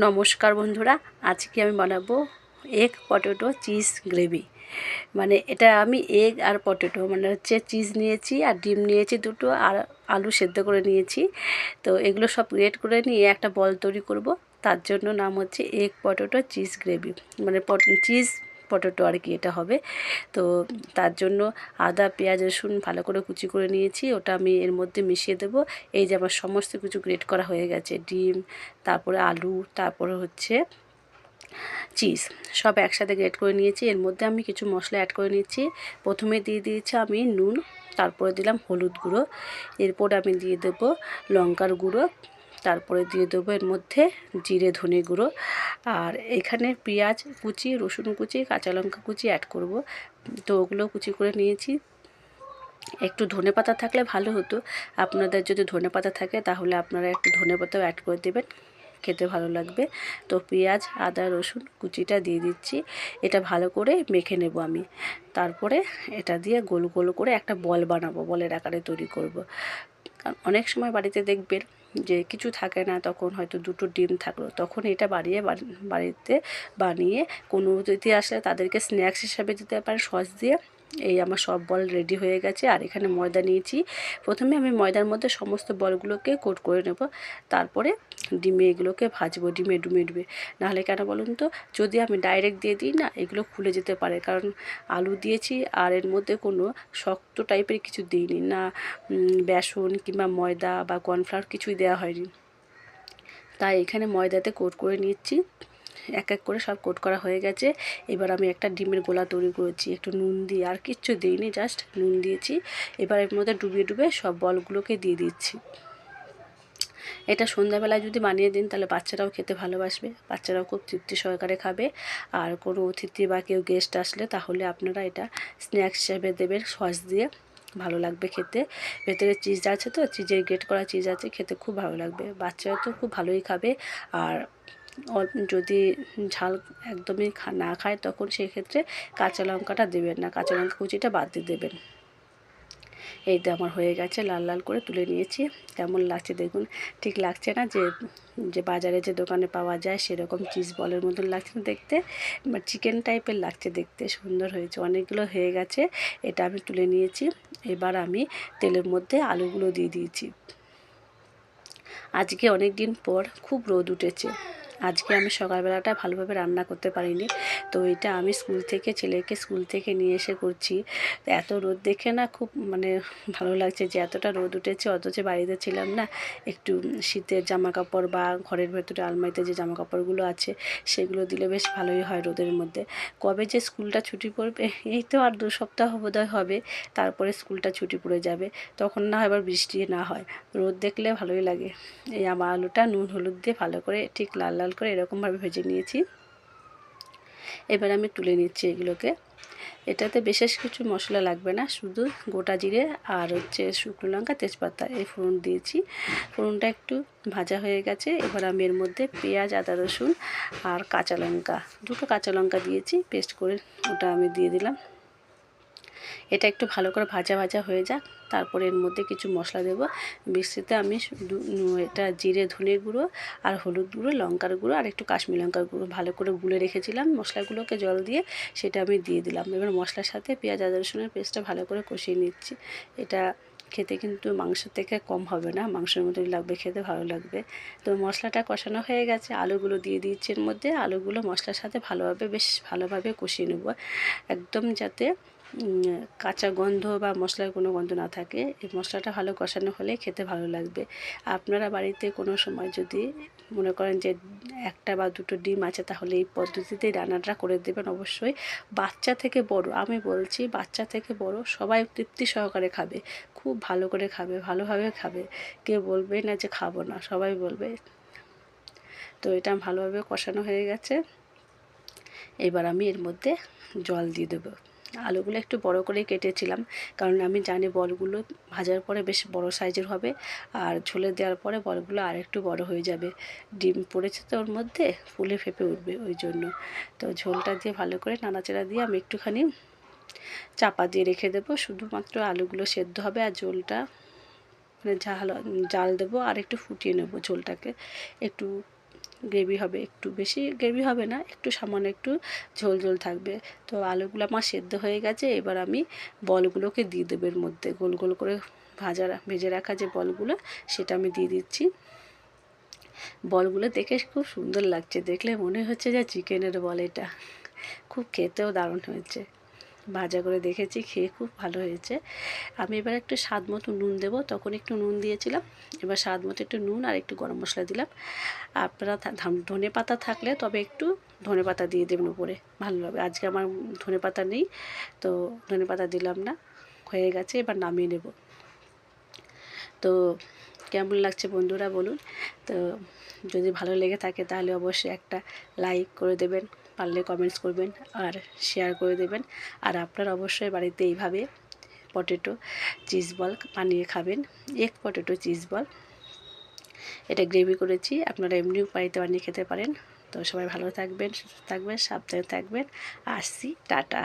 নমস্কার বন্ধুরা, আজকে আমি বানাবো এগ পটেটো চিজ গ্রেভি। মানে এটা আমি এগ আর পটেটো মানে হচ্ছে চিজ নিয়েছি আর ডিম নিয়েছি দুটো, আর আলু সেদ্ধ করে নিয়েছি। তো এগুলো সব গ্রেট করে নিয়ে একটা বল তৈরি করব। তার জন্য নাম হচ্ছে এগ পটেটো চিজ গ্রেভি, মানে চিজ পটেটো আর কি এটা হবে। তো তার জন্য আদা পেঁয়াজ রসুন ভালো করে কুচি করে নিয়েছি, ওটা আমি এর মধ্যে মিশিয়ে দেবো। এই যে আমার সমস্ত কিছু গ্রেট করা হয়ে গেছে, ডিম, তারপরে আলু, তারপরে হচ্ছে চিজ, সব একসাথে গ্রেট করে নিয়েছি। এর মধ্যে আমি কিছু মশলা অ্যাড করে নিয়েছি। প্রথমে দিয়ে দিয়েছি আমি নুন, তারপরে দিলাম হলুদ গুঁড়ো, এরপর আমি দিয়ে দেবো লঙ্কার গুঁড়ো, তারপরে দিয়ে দেবো এর মধ্যে জিরে ধনে গুঁড়ো, আর এখানে পেঁয়াজ কুচি, রসুন কুচি, কাঁচা লঙ্কা কুচি অ্যাড করব। তো ওগুলো কুচি করে নিয়েছি। একটু ধনেপাতা থাকলে ভালো হতো, আপনাদের যদি ধনেপাতা থাকে তাহলে আপনারা একটু ধনেপাতাও অ্যাড করে দেবেন, খেতে ভালো লাগবে। তো পেঁয়াজ আদা রসুন কুচিটা দিয়ে দিচ্ছি, এটা ভালো করে মেখে নেব আমি। তারপরে এটা দিয়ে গোল গোল করে একটা বল বানাবো, বলের আকারে তৈরি করব। কারণ অনেক সময় বাড়িতে দেখবেন যে কিছু থাকে না, তখন হয়তো দুটো ডিম থাকলো, তখন এটা বাড়িতে বানিয়ে কোনো অতিথি আসলে তাদেরকে স্ন্যাক্স হিসাবে দিতে পারেন সস দিয়ে। এই আমার সব বল রেডি হয়ে গেছে। আর এখানে ময়দা নিয়েছি। প্রথমে আমি ময়দার মধ্যে সমস্ত বলগুলোকে কোট করে নেব, তারপরে ডিমে এগুলোকে ভাজবো, ডিমে ডুমে ডুবে। নাহলে কেন বলুন তো, যদি আমি ডাইরেক্ট দিয়ে দিই না, এগুলো খুলে যেতে পারে, কারণ আলু দিয়েছি আর এর মধ্যে কোনো শক্ত টাইপের কিছু দিইনি না, বেসন কিংবা ময়দা বা কর্নফ্লাওয়ার কিছুই দেওয়া হয়নি। তাই এখানে ময়দাতে কোট করে নিচ্ছি। এক এক করে সব কোট করা হয়ে গেছে। এবার আমি একটা ডিমের গোলা তৈরি করেছি, একটু নুন দিয়ে, আর কিচ্ছু দিইনি, জাস্ট নুন দিয়েছি। এবার এর মধ্যে ডুবিয়ে ডুবিয়ে সব বলগুলোকে দিয়ে দিচ্ছি। এটা সন্ধ্যাবেলায় যদি বানিয়ে দিন তাহলে বাচ্চারাও খেতে ভালোবাসবে, বাচ্চারাও খুব তৃপ্তি সহকারে খাবে। আর কোনো অতিথি বা কেউ গেস্ট আসলে তাহলে আপনারা এটা স্ন্যাক্স হিসেবে দেবেন সস দিয়ে, ভালো লাগবে খেতে। ভেতরে চিজ আছে, তো চিজের গ্রেট করা চিজ আছে, খেতে খুব ভালো লাগবে, বাচ্চারা তো খুব ভালোই খাবে। আর যদি ঝাল একদমই না খায় তখন সেক্ষেত্রে কাঁচা লঙ্কাটা দেবেন না, কাঁচা লঙ্কা কুচিটা বাদ দিয়ে দেবেন। এই তো আমার হয়ে গেছে, লাল লাল করে তুলে নিয়েছি। কেমন লাগছে দেখুন, ঠিক লাগছে না যে যে বাজারে যে দোকানে পাওয়া যায় সেরকম চিজ বলের মতন লাগছে না দেখতে, বা চিকেন টাইপের লাগছে দেখতে, সুন্দর হয়েছে। অনেকগুলো হয়ে গেছে, এটা আমি তুলে নিয়েছি। এবার আমি তেলের মধ্যে আলুগুলো দিয়ে দিয়েছি। আজকে অনেক দিন পর খুব রোদ উঠেছে, আজকে আমি সকালবেলাটা ভালোভাবে রান্না করতে পারিনি। তো এটা আমি ছেলেকে স্কুল থেকে নিয়ে এসে করছি। তো এত রোদ দেখে না খুব মানে ভালো লাগছে যে এতটা রোদ উঠেছে, অথচ বাড়িতে ছিলাম না। একটু শীতের জামা কাপড় বা ঘরের ভেতরে আলমারিতে যে জামা কাপড়গুলো আছে সেগুলো দিলে বেশ ভালোই হয় রোদের মধ্যে। কবে যে স্কুলটা ছুটি পড়বে, এই তো আর 2 সপ্তাহ বোধহয় হবে, তারপরে স্কুলটা ছুটি পড়ে যাবে। তখন না হয় আবার বৃষ্টি না হয়, রোদ দেখলে ভালোই লাগে। এই আমার আলুটা নুন হলুদ দিয়ে ভালো করে ঠিক লাল লাল করে এরকমভাবে ভেজে নিয়েছি। এবার আমি তুলে নিচ্ছি এগুলোকে। এটাতে বিশেষ কিছু মশলা লাগবে না, শুধু গোটা জিরে আর হচ্ছে শুকনো লঙ্কা তেজপাতা এই ফোড়ন দিয়েছি। ফোড়নটা একটু ভাজা হয়ে গেছে। এবার আমি এর মধ্যে পেঁয়াজ আদা রসুন আর কাঁচা লঙ্কা, দুটো কাঁচা লঙ্কা দিয়েছি পেস্ট করে, ওটা আমি দিয়ে দিলাম। এটা একটু ভালো করে ভাজা ভাজা হয়ে যাক, তারপরে এর মধ্যে কিছু মশলা দেব। মিক্সিতে আমি এটা জিরে ধনে গুঁড়ো আর হলুদ গুঁড়ো লঙ্কার গুঁড়ো আর একটু কাশ্মীরি লঙ্কার গুঁড়ো ভালো করে গুলে রেখেছিলাম মশলাগুলোকে জল দিয়ে, সেটা আমি দিয়ে দিলাম। এবার মশলার সাথে পেঁয়াজ আদা রসুনের পেস্টটা ভালো করে কষিয়ে নিচ্ছি। এটা খেতে কিন্তু মাংসের থেকে কম হবে না, মাংসের মতোই লাগবে, খেতে ভালো লাগবে। তো মশলাটা কষানো হয়ে গেছে, আলুগুলো দিয়ে দিচ্ছি এর মধ্যে। আলুগুলো মশলার সাথে বেশ ভালোভাবে কষিয়ে নেব, একদম যাতে কাঁচা গন্ধ বা মশলার কোনো গন্ধ না থাকে। এই মশলাটা ভালো কষানো হলে খেতে ভালো লাগবে। আপনারা বাড়িতে কোনো সময় যদি মনে করেন যে একটা বা দুটো ডিম আছে, তাহলে এই পদ্ধতিতেই রান্নাটা করে দেবেন অবশ্যই। বাচ্চা থেকে বড়, আমি বলছি বাচ্চা থেকে বড় সবাই তৃপ্তি সহকারে খাবে, খুব ভালো করে খাবে, ভালোভাবে খাবে, কেউ বলবে না যে খাবো না, সবাই বলবে। তো এটা ভালোভাবে কষানো হয়ে গেছে। এবার আমি এর মধ্যে জল দিয়ে দেবো। আলুগুলো একটু বড় করে কেটেছিলাম, কারণ আমি জানি বলগুলো ভাজার পরে বেশ বড় সাইজের হবে, আর ঝোলে দেওয়ার পরে বলগুলো আর একটু বড় হয়ে যাবে। ডিম পড়েছে তো ওর মধ্যে, ফুলে ফেপে উঠবে ওই জন্য। তো ঝোলটা দিয়ে ভালো করে নাড়াচাড়া দিয়ে আমি একটুখানি চাপা দিয়ে রেখে দেবো, শুধুমাত্র আলুগুলো সেদ্ধ হবে আর ঝোলটা মানে জাল দেবো আর একটু ফুটিয়ে নেব ঝোলটাকে। একটু গ্রেভি হবে, একটু বেশি গ্রেভি হবে না, একটু সামান্য একটু ঝোল ঝোল থাকবে। তো আলুগুলো আমার সেদ্ধ হয়ে গেছে, এবার আমি বলগুলোকে দিয়ে দেবো এর মধ্যে, গোল গোল করে ভেজে রাখা যে বলগুলো সেটা আমি দিয়ে দিচ্ছি। বলগুলো দেখে খুব সুন্দর লাগছে, দেখলে মনে হচ্ছে যে চিকেনের বল এটা। খুব খেতেও দারুণ হয়েছে, ভাজা করে দেখেছি, খেয়ে খুব ভালো হয়েছে। আমি এবার একটু স্বাদ মতো নুন দেবো, তখন একটু নুন দিয়েছিলাম, এবার স্বাদ মতো একটু নুন আর একটু গরম মশলা দিলাম। আপনারা ধনে পাতা থাকলে তবে একটু ধনে পাতা দিয়ে দেবেন উপরে, ভালো হবে। আজকে আমার ধনে পাতা নেই, তো ধনে পাতা দিলাম না। হয়ে গেছে, এবার নামিয়ে নেব। তো কেমন লাগছে বন্ধুরা বলুন। তো যদি ভালো লেগে থাকে তাহলে অবশ্যই একটা লাইক করে দেবেন, পারলে কমেন্টস করবেন আর শেয়ার করে দেবেন। আর আপনারা অবশ্যই বাড়িতে এইভাবে পটেটো চিজ বল বানিয়ে খাবেন, এগ পটেটো চিজ বল। এটা গ্রেভি করেছি, আপনারা এমনিও বাড়িতে বানিয়ে খেতে পারেন। তো সবাই ভালো থাকবেন, সুস্থ থাকবেন, সাবধানে থাকবেন। আসছি, টাটা।